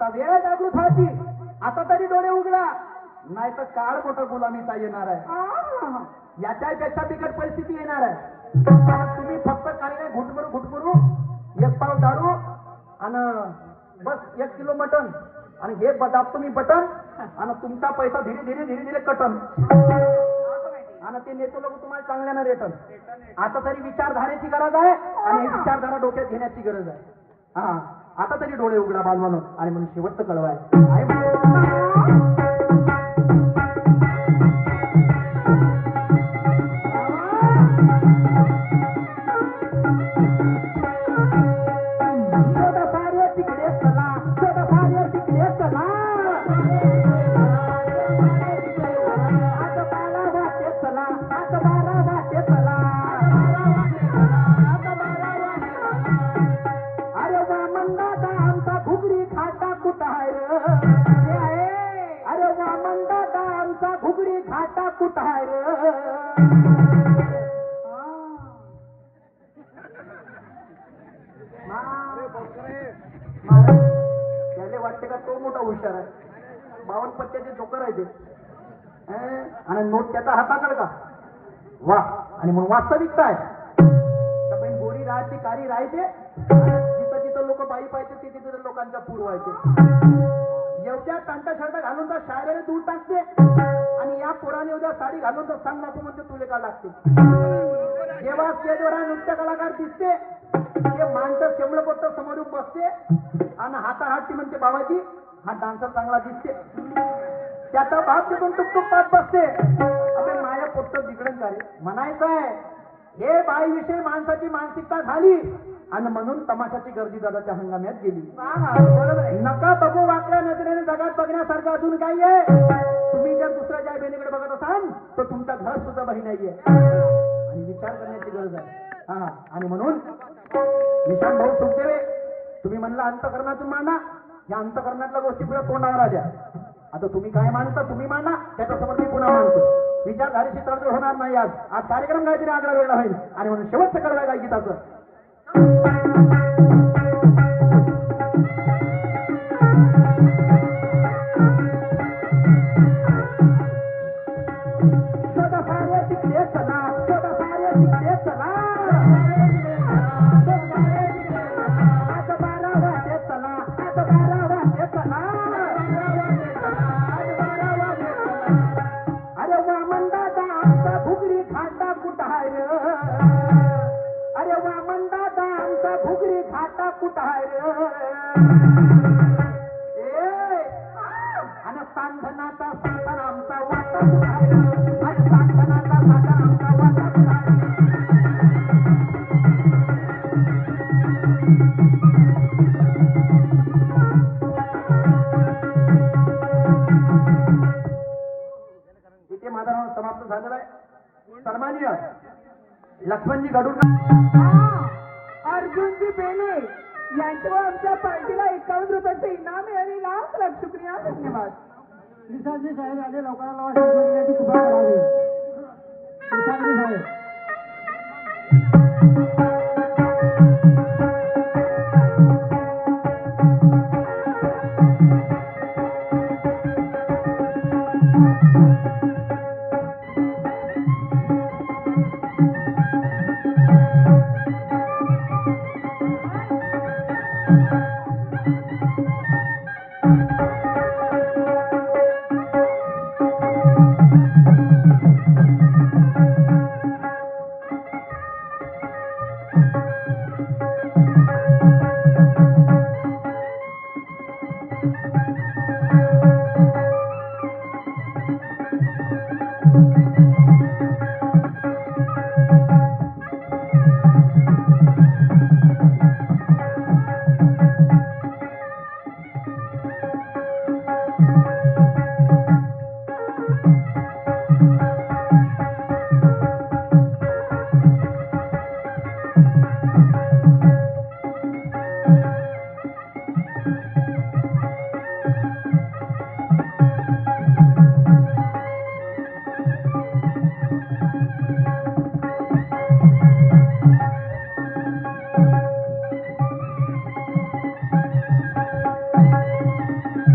आता वेळ आहे जागृत व्हायची. आता तरी डोळे उघडा, नाही तर काळ मोठा गुलामीचा येणार आहे. याच्यापेक्षा बिकट परिस्थिती येणार आहे. तुम्ही फक्त काही नाही, घुटमरू एक पाव दारू आणि बस 1 किलो मटन आणि हे दाबतो मी बटन आणि तुमचा पैसा धीरे धीरे कटन आणि ते नेतो लोक तुम्हाला चांगल्यानं रेटन. आता तरी विचारधारेची गरज आहे आणि ही विचारधारा डोक्यात घेण्याची गरज आहे. हा, आता तरी डोळे उघडा बालवानो आणि म्हणून शेवटचं कळवाय वाटते का तो मोठा हुशार आहे. 52 पत्त्याचे जोकर आहे ते आणि नोट त्याचा हाताकडे का वा. आणि म्हणून वास्तविकता आहे गोरी राहायची कारी राहते. जिथं जिथं लोक बाई पाहिजे तिथे तिथं लोकांचा पूर व्हायचे. एवढ्या टांटा शर्ट घालून तर शाळेने दूर टाकते आणि या पोराने उद्या साडी घालून तर सांग बापू म्हणते तुले का लागते. जेव्हा स्टेजवर नृत्य कलाकार दिसते ते माणसं शेंबडपट्ट समोरून बसते आणि हाताहाती म्हणते बाबाजी हा डान्सर चांगला दिसते. त्याचा बाप तिथून टुकटुक पाच बसते. अरे माया पोट्ट बिघडून झाले म्हणायचं आहे. हे बाईविषयी माणसाची मानसिकता झाली आणि म्हणून तमाशाची गर्दी दादाच्या हंगामात गेली. नका बघू वाकड्या नजरेने जगात बघण्यासारखं अजून काही आहे. तुम्ही जर दुसऱ्याच्या आई बहिणीकडे बघत असाल तर तुमच्या घरात सुद्धा बहीण नाहीये आणि विचार करण्याची गरज आहे. हा, आणि म्हणून निशान भाऊ सुखदेवे तुम्ही म्हणला अंतकरणातून मांडा. या अंतकरणातल्या गोष्टी पुढे तोंडावर आल्या. आता तुम्ही काय मानता तुम्ही मांडा, त्याच्यासमोर मी पुन्हा मानतो. विचारधारेची तडजोड होणार नाही. आज कार्यक्रम काहीतरी आगळा वेगळा होईल आणि म्हणून शेवटचं कळवाय काय गीताचं समाप्त झालेला आहे. सन्माननीय लक्ष्मणजी घडून अर्जुनजी बेले यांच्यावर आमच्या पार्टीला 51 रुपयाचं इनाम मिळाले. लाख लाख शुक्रिया, धन्यवाद. निशांजी साहेब आले लोकांना कृपा करावी. निशांजी साहेब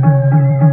रे